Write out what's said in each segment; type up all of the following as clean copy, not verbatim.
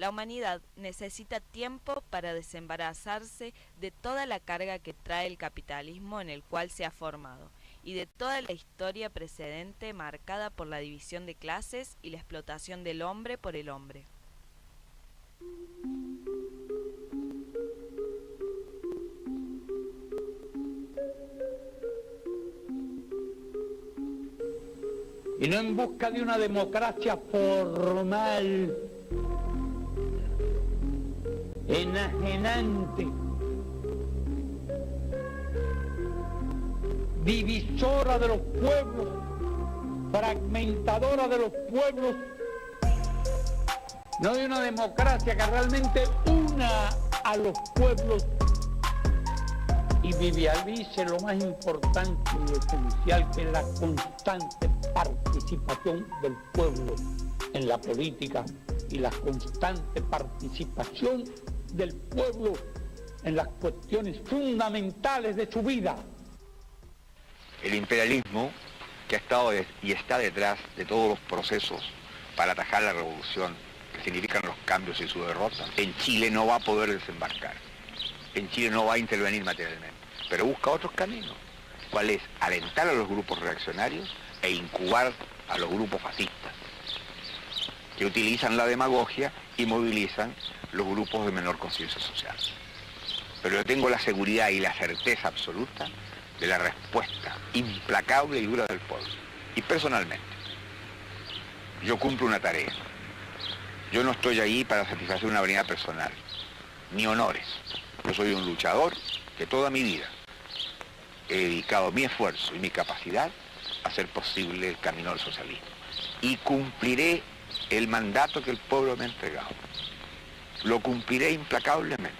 La humanidad necesita tiempo para desembarazarse de toda la carga que trae el capitalismo en el cual se ha formado y de toda la historia precedente marcada por la división de clases y la explotación del hombre por el hombre. Y no en busca de una democracia formal, enajenante, divisora de los pueblos, fragmentadora de los pueblos, no de una democracia que realmente una a los pueblos y vivialice lo más importante y esencial, que es la constante participación del pueblo en la política y la constante participación del pueblo en las cuestiones fundamentales de su vida. El imperialismo, que ha estado y está detrás de todos los procesos para atajar la revolución, que significan los cambios y su derrota, en Chile no va a poder desembarcar. En Chile no va a intervenir materialmente, pero busca otros caminos. ¿Cuál es? Alentar a los grupos reaccionarios e incubar a los grupos fascistas, que utilizan la demagogia y movilizan los grupos de menor conciencia social. Pero yo tengo la seguridad y la certeza absoluta de la respuesta implacable y dura del pueblo. Y personalmente, yo cumplo una tarea. Yo no estoy ahí para satisfacer una vanidad personal, ni honores. Yo soy un luchador que toda mi vida he dedicado mi esfuerzo y mi capacidad a hacer posible el camino al socialismo. Y cumpliré el mandato que el pueblo me ha entregado. Lo cumpliré implacablemente.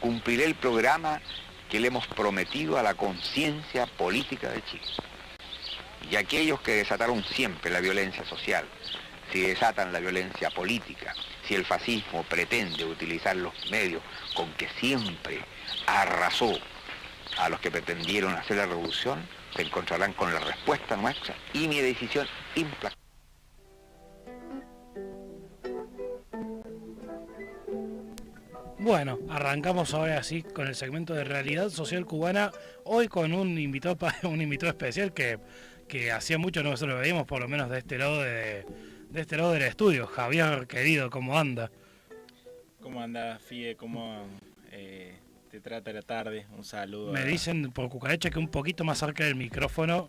Cumpliré el programa que le hemos prometido a la conciencia política de Chile. Y aquellos que desataron siempre la violencia social, si desatan la violencia política, si el fascismo pretende utilizar los medios con que siempre arrasó a los que pretendieron hacer la revolución, se encontrarán con la respuesta nuestra y mi decisión implacable. Bueno, arrancamos ahora sí con el segmento de Realidad Social Cubana, hoy con un invitado un invitado especial que hacía mucho no se lo veíamos, por lo menos de este lado del estudio. Javier, querido, ¿cómo anda? ¿Cómo anda, Fie? ¿Cómo te trata la tarde? Un saludo. Me dicen por cucaracha que un poquito más cerca del micrófono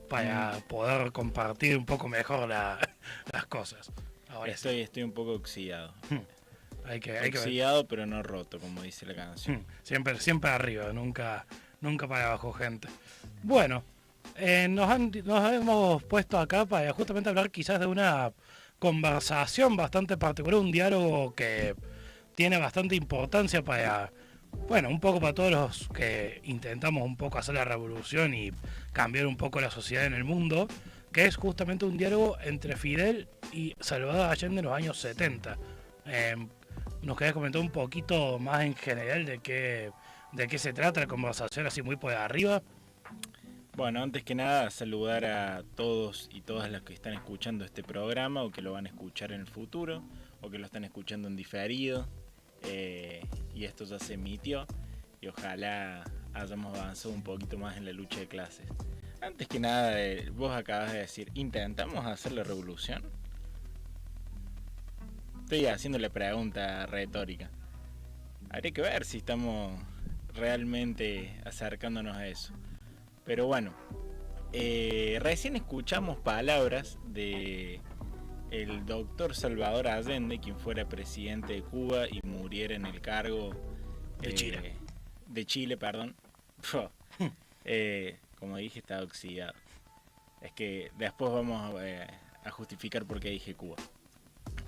para poder compartir un poco mejor las cosas. Ahora estoy un poco oxidado. Hay que oxidado, pero no roto, como dice la canción. Siempre arriba, nunca para abajo, gente. Bueno, nos hemos puesto acá para justamente hablar quizás de una conversación bastante particular, un diálogo que tiene bastante importancia para, bueno, un poco para todos los que intentamos un poco hacer la revolución y cambiar un poco la sociedad en el mundo, que es justamente un diálogo entre Fidel y Salvador Allende en los años 70. ¿Nos querés comentar un poquito más en general de qué se trata la conversación, así muy por arriba? Bueno, antes que nada, saludar a todos y todas las que están escuchando este programa o que lo van a escuchar en el futuro o que lo están escuchando en diferido. Y esto ya se emitió y ojalá hayamos avanzado un poquito más en la lucha de clases. Antes que nada, vos acabas de decir, ¿intentamos hacer la revolución? Estoy haciendo la pregunta retórica. Habría que ver si estamos realmente acercándonos a eso. Pero bueno, recién escuchamos palabras de el doctor Salvador Allende, quien fuera presidente de Cuba y muriera en el cargo de Chile. De Chile, perdón. Como dije, está oxidado. Es que después vamos a justificar por qué dije Cuba.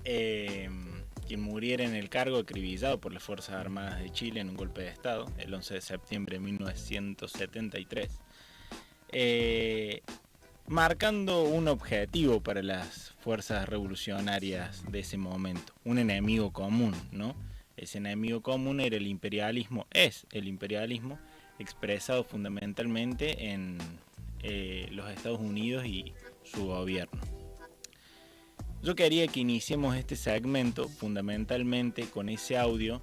Quien muriera en el cargo acribillado por las Fuerzas Armadas de Chile en un golpe de Estado el 11 de septiembre de 1973, marcando un objetivo para las fuerzas revolucionarias de ese momento, un enemigo común, ¿no? Ese enemigo común era el imperialismo, es el imperialismo expresado fundamentalmente en los Estados Unidos y su gobierno. Yo quería que iniciemos este segmento fundamentalmente con ese audio.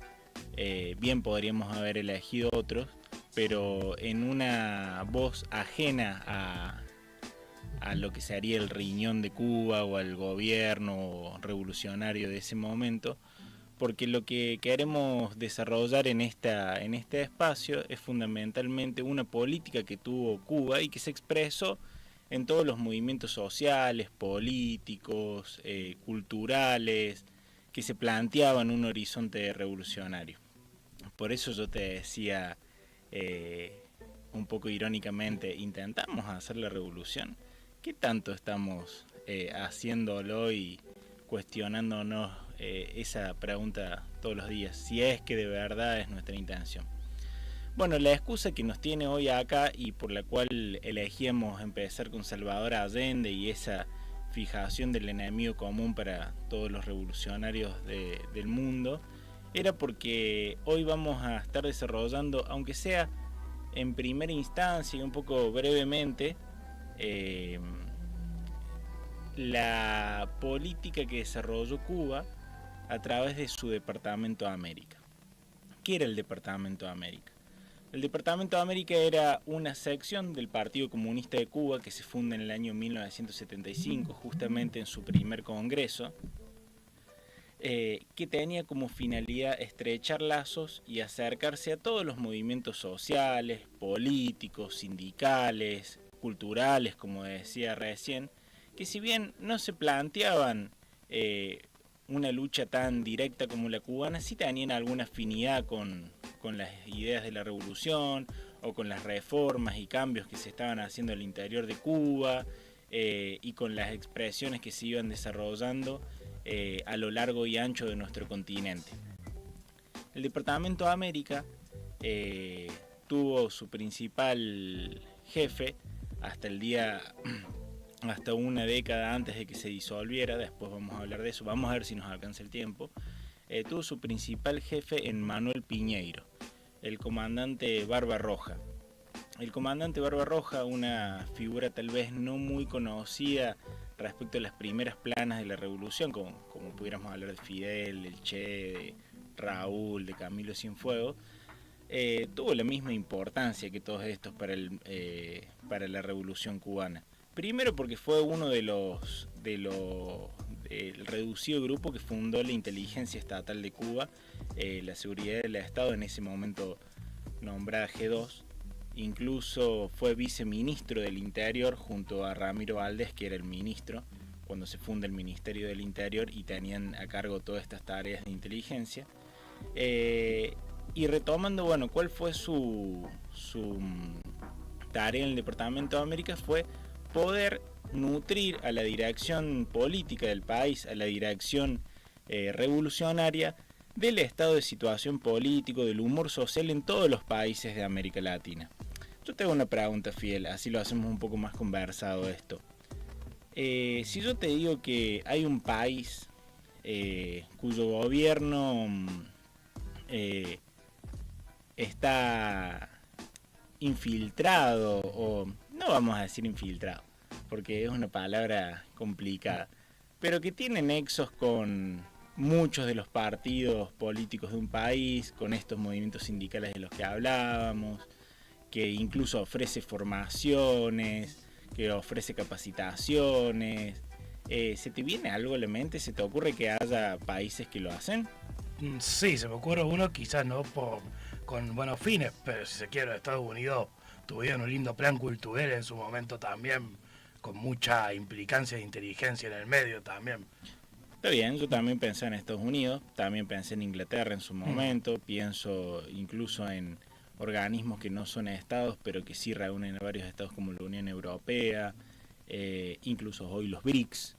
Bien podríamos haber elegido otros, pero en una voz ajena a lo que sería el riñón de Cuba o al gobierno revolucionario de ese momento, porque lo que queremos desarrollar en este espacio es fundamentalmente una política que tuvo Cuba y que se expresó en todos los movimientos sociales, políticos, culturales, que se planteaban un horizonte revolucionario. Por eso yo te decía, un poco irónicamente, ¿intentamos hacer la revolución? ¿Qué tanto estamos haciéndolo y cuestionándonos esa pregunta todos los días? Si es que de verdad es nuestra intención. Bueno, la excusa que nos tiene hoy acá y por la cual elegíamos empezar con Salvador Allende y esa fijación del enemigo común para todos los revolucionarios del mundo, era porque hoy vamos a estar desarrollando, aunque sea en primera instancia y un poco brevemente, la política que desarrolló Cuba a través de su Departamento de América. ¿Qué era el Departamento de América? El Departamento de América era una sección del Partido Comunista de Cuba que se funda en el año 1975, justamente en su primer congreso, que tenía como finalidad estrechar lazos y acercarse a todos los movimientos sociales, políticos, sindicales, culturales, como decía recién, que si bien no se planteaban una lucha tan directa como la cubana, sí tenían alguna afinidad con las ideas de la revolución o con las reformas y cambios que se estaban haciendo al interior de Cuba y con las expresiones que se iban desarrollando a lo largo y ancho de nuestro continente. El Departamento de América tuvo su principal jefe hasta una década antes de que se disolviera. Después vamos a hablar de eso, vamos a ver si nos alcanza el tiempo. Tuvo su principal jefe en Manuel Piñeiro, el comandante Barbarroja. El comandante Barbarroja, una figura tal vez no muy conocida respecto a las primeras planas de la revolución, como pudiéramos hablar de Fidel, del Che, de Raúl, de Camilo Cienfuegos, tuvo la misma importancia que todos estos para la revolución cubana. Primero porque fue uno del reducido grupo que fundó la inteligencia estatal de Cuba, la seguridad del Estado, en ese momento nombrada G2. Incluso fue viceministro del Interior junto a Ramiro Valdés, que era el ministro cuando se funda el Ministerio del Interior, y tenían a cargo todas estas tareas de inteligencia. Y retomando, bueno, ¿cuál fue su tarea en el Departamento de América? Fue poder nutrir a la dirección política del país, a la dirección revolucionaria, del estado de situación político, del humor social en todos los países de América Latina. Yo te hago una pregunta, Fidel, así lo hacemos un poco más conversado esto. Si yo te digo que hay un país cuyo gobierno está infiltrado, o no vamos a decir infiltrado, porque es una palabra complicada, pero que tiene nexos con muchos de los partidos políticos de un país, con estos movimientos sindicales de los que hablábamos, que incluso ofrece formaciones, que ofrece capacitaciones. ¿Se te viene algo a la mente? ¿Se te ocurre que haya países que lo hacen? Sí, se me ocurre uno, quizás no con buenos fines, pero si se quiere, Estados Unidos tuvieron un lindo plan cultural en su momento también, con mucha implicancia de inteligencia en el medio también. Está bien, yo también pensé en Estados Unidos, también pensé en Inglaterra en su momento, pienso incluso en organismos que no son estados, pero que sí reúnen a varios estados como la Unión Europea, incluso hoy los BRICS.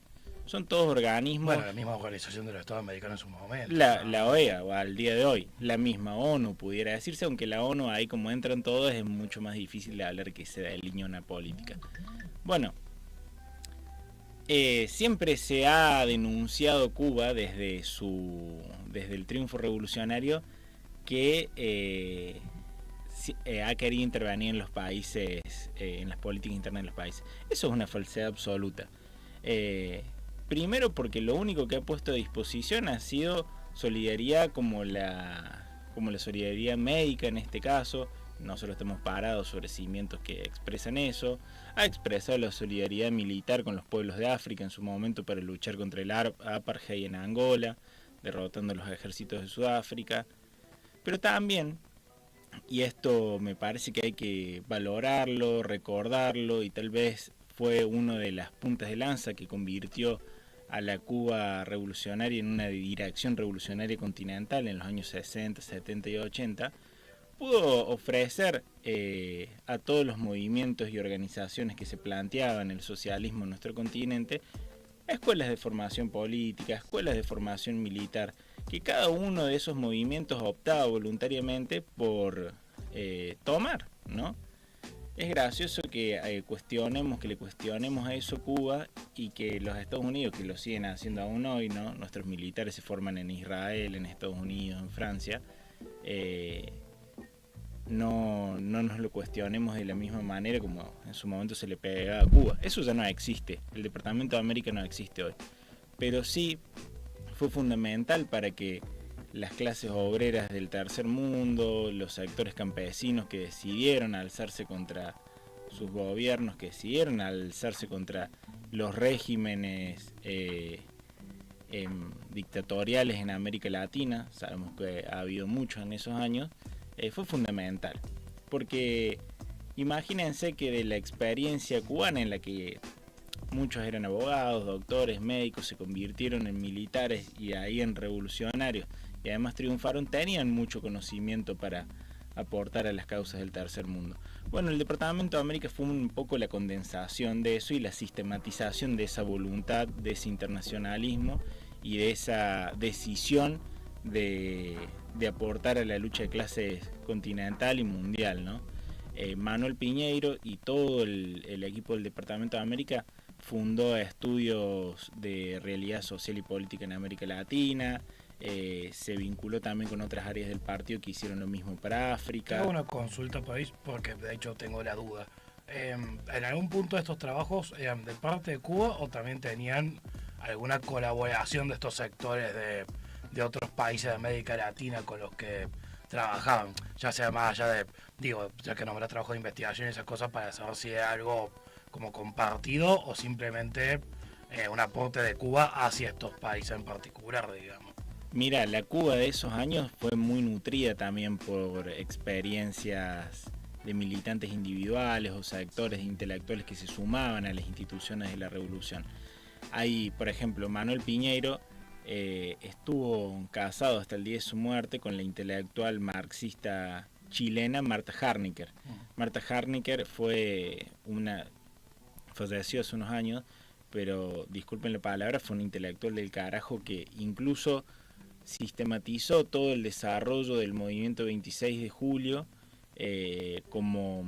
Son todos organismos... Bueno, la misma Organización de los Estados Americanos en su momento. La OEA, o al día de hoy, la misma ONU pudiera decirse, aunque la ONU ahí como entran todos es mucho más difícil de hablar que se delinea una política. Bueno, siempre se ha denunciado Cuba desde el triunfo revolucionario que ha querido intervenir en los países, en las políticas internas de los países. Eso es una falsedad absoluta. Primero porque lo único que ha puesto a disposición ha sido solidaridad como la solidaridad médica en este caso. Nosotros estamos parados sobre cimientos que expresan eso. Ha expresado la solidaridad militar con los pueblos de África en su momento para luchar contra el apartheid en Angola, derrotando a los ejércitos de Sudáfrica. Pero también, y esto me parece que hay que valorarlo, recordarlo, y tal vez fue una de las puntas de lanza que convirtió a la Cuba revolucionaria en una dirección revolucionaria continental en los años 60, 70 y 80, pudo ofrecer a todos los movimientos y organizaciones que se planteaban el socialismo en nuestro continente escuelas de formación política, escuelas de formación militar, que cada uno de esos movimientos optaba voluntariamente por tomar, ¿no? Es gracioso que le cuestionemos a eso a Cuba y que los Estados Unidos, que lo siguen haciendo aún hoy, ¿no? Nuestros militares se forman en Israel, en Estados Unidos, en Francia, no nos lo cuestionemos de la misma manera como en su momento se le pegaba a Cuba. Eso ya no existe, el Departamento de América no existe hoy, pero sí fue fundamental para que las clases obreras del tercer mundo, los sectores campesinos que decidieron alzarse contra sus gobiernos, que decidieron alzarse contra los regímenes dictatoriales en América Latina, sabemos que ha habido muchos en esos años, fue fundamental. Porque imagínense que de la experiencia cubana en la que muchos eran abogados, doctores, médicos, se convirtieron en militares y ahí en revolucionarios, y además triunfaron, tenían mucho conocimiento para aportar a las causas del tercer mundo. Bueno, el Departamento de América fue un poco la condensación de eso y la sistematización de esa voluntad, de ese internacionalismo y de esa decisión de aportar a la lucha de clases continental y mundial, ¿no? Manuel Piñeiro y todo el equipo del Departamento de América fundó estudios de realidad social y política en América Latina. Se vinculó también con otras áreas del partido que hicieron lo mismo para África. Tengo una consulta por ahí, porque de hecho tengo la duda. ¿En algún punto de estos trabajos eran de parte de Cuba o también tenían alguna colaboración de estos sectores de otros países de América Latina con los que trabajaban? Ya sea más allá de, ya que nombré trabajo de investigación y esas cosas, para saber si era algo como compartido o simplemente un aporte de Cuba hacia estos países en particular, digamos. Mira, la Cuba de esos años fue muy nutrida también por experiencias de militantes individuales o sectores intelectuales que se sumaban a las instituciones de la revolución. Hay, por ejemplo, Manuel Piñeiro estuvo casado hasta el día de su muerte con la intelectual marxista chilena Marta Harnecker. Marta Harnecker falleció hace unos años, pero disculpen la palabra, fue un intelectual del carajo que incluso sistematizó todo el desarrollo del movimiento 26 de julio como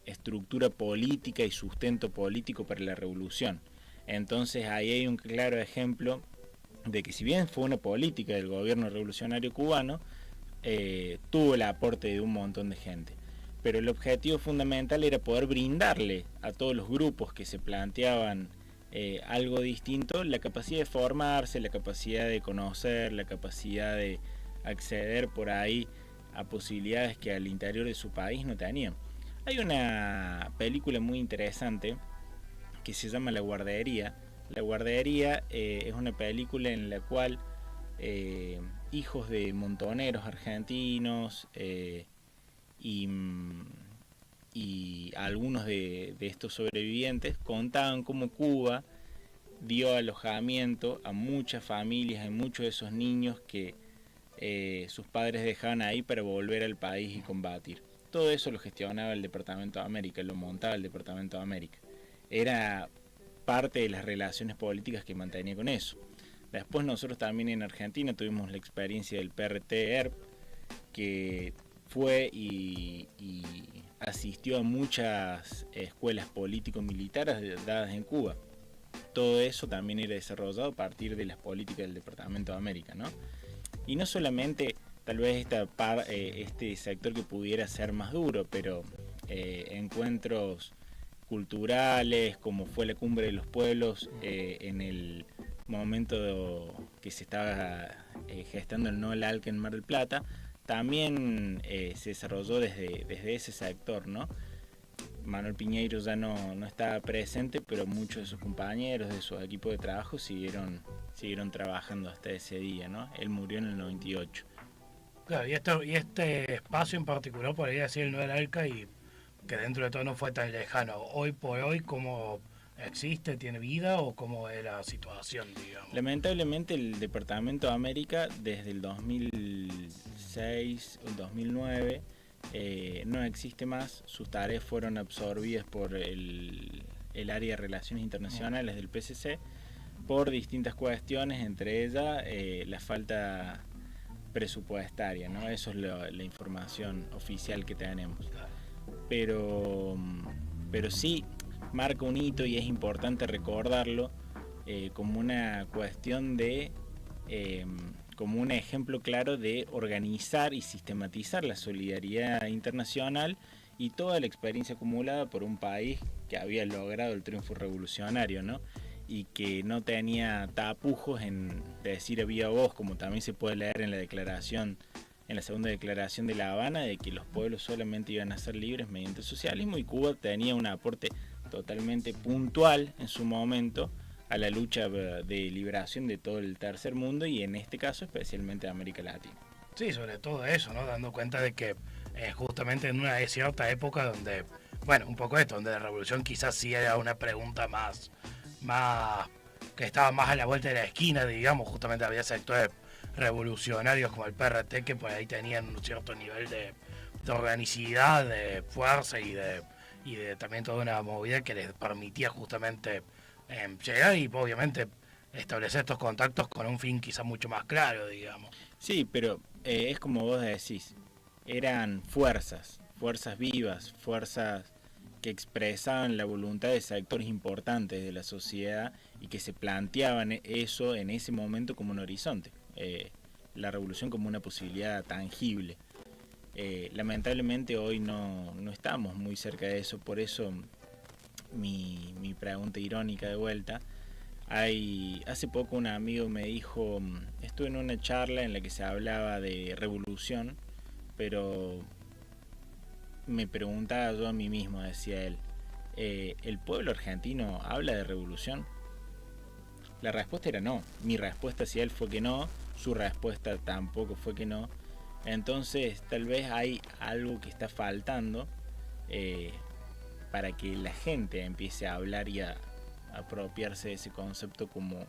estructura política y sustento político para la revolución. Entonces ahí hay un claro ejemplo de que si bien fue una política del gobierno revolucionario cubano, tuvo el aporte de un montón de gente. Pero el objetivo fundamental era poder brindarle a todos los grupos que se planteaban algo distinto, la capacidad de formarse, la capacidad de conocer, la capacidad de acceder por ahí a posibilidades que al interior de su país no tenían. Hay una película muy interesante que se llama La Guardería. La Guardería es una película en la cual hijos de montoneros argentinos y algunos de estos sobrevivientes contaban cómo Cuba dio alojamiento a muchas familias, a muchos de esos niños que sus padres dejaban ahí para volver al país y combatir. Todo eso lo gestionaba el Departamento de América, lo montaba el Departamento de América. Era parte de las relaciones políticas que mantenía con eso. Después nosotros también en Argentina tuvimos la experiencia del PRT-ERP, que fue y asistió a muchas escuelas político-militares dadas en Cuba. Todo eso también era desarrollado a partir de las políticas del Departamento de América, ¿no? Y no solamente tal vez este sector que pudiera ser más duro, pero encuentros culturales, como fue la Cumbre de los Pueblos en el momento que se estaba gestando el Noel Alca en Mar del Plata, también se desarrolló desde ese sector, ¿no? Manuel Piñeiro ya no estaba presente, pero muchos de sus compañeros, de su equipo de trabajo, siguieron trabajando hasta ese día, ¿no? Él murió en el 98. Claro, y este espacio en particular, podría decir el Noel Alca, y que dentro de todo no fue tan lejano. Hoy por hoy, ¿cómo existe? ¿Tiene vida o cómo es la situación, digamos? Lamentablemente el Departamento de América desde el 2006 o 2009 no existe más. Sus tareas fueron absorbidas por el área de Relaciones Internacionales del PCC por distintas cuestiones, entre ellas la falta presupuestaria, ¿no? Eso es la información oficial que tenemos. Pero sí marca un hito y es importante recordarlo como una cuestión de como un ejemplo claro de organizar y sistematizar la solidaridad internacional y toda la experiencia acumulada por un país que había logrado el triunfo revolucionario, ¿no? Y que no tenía tapujos en decir a viva voz, como también se puede leer en la segunda declaración de La Habana, de que los pueblos solamente iban a ser libres mediante el socialismo, y Cuba tenía un aporte totalmente puntual en su momento a la lucha de liberación de todo el tercer mundo, y en este caso especialmente de América Latina. Sí, sobre todo eso, ¿no? Dando cuenta de que justamente en una cierta época donde, bueno, un poco esto, donde la revolución quizás sí era una pregunta más que estaba más a la vuelta de la esquina, digamos, justamente había sectores revolucionarios como el PRT que por ahí tenían un cierto nivel de organicidad, de fuerza y de también toda una movida que les permitía justamente llegar y obviamente establecer estos contactos con un fin quizás mucho más claro, digamos. Sí, pero es como vos decís, eran fuerzas vivas, fuerzas que expresaban la voluntad de sectores importantes de la sociedad y que se planteaban eso en ese momento como un horizonte, la revolución como una posibilidad tangible. Lamentablemente hoy no estamos muy cerca de eso, por eso mi pregunta irónica de vuelta. Hace poco un amigo me dijo, estuve en una charla en la que se hablaba de revolución, pero me preguntaba yo a mí mismo, decía él, ¿el pueblo argentino habla de revolución? La respuesta era no. Mi respuesta hacia él fue que no, su respuesta tampoco fue que no. Entonces tal vez hay algo que está faltando para que la gente empiece a hablar y a apropiarse de ese concepto como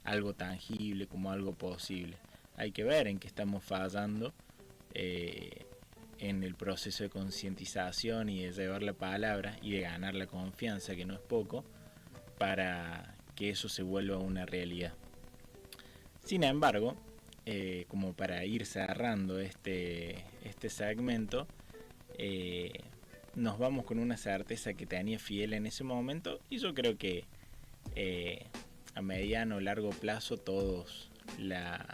algo tangible, como algo posible. Hay que ver en qué estamos fallando en el proceso de concientización y de llevar la palabra y de ganar la confianza, que no es poco, para que eso se vuelva una realidad. Sin embargo, como para ir cerrando este segmento, nos vamos con una certeza que tenía Fidel en ese momento, y yo creo que a mediano o largo plazo todos la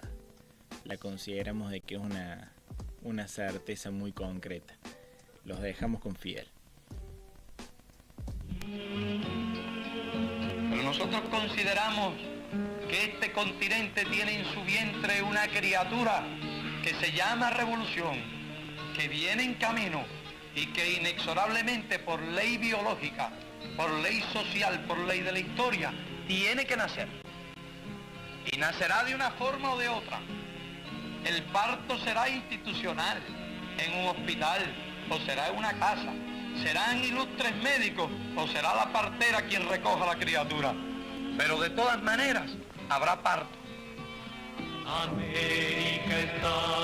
consideramos de que es una certeza muy concreta. Los dejamos con Fidel. Pero nosotros consideramos que este continente tiene en su vientre una criatura que se llama revolución, que viene en camino y que inexorablemente por ley biológica, por ley social, por ley de la historia, tiene que nacer. Y nacerá de una forma o de otra. El parto será institucional, en un hospital, o será en una casa. Serán ilustres médicos, o será la partera quien recoja la criatura. Pero de todas maneras, habrá parto. América está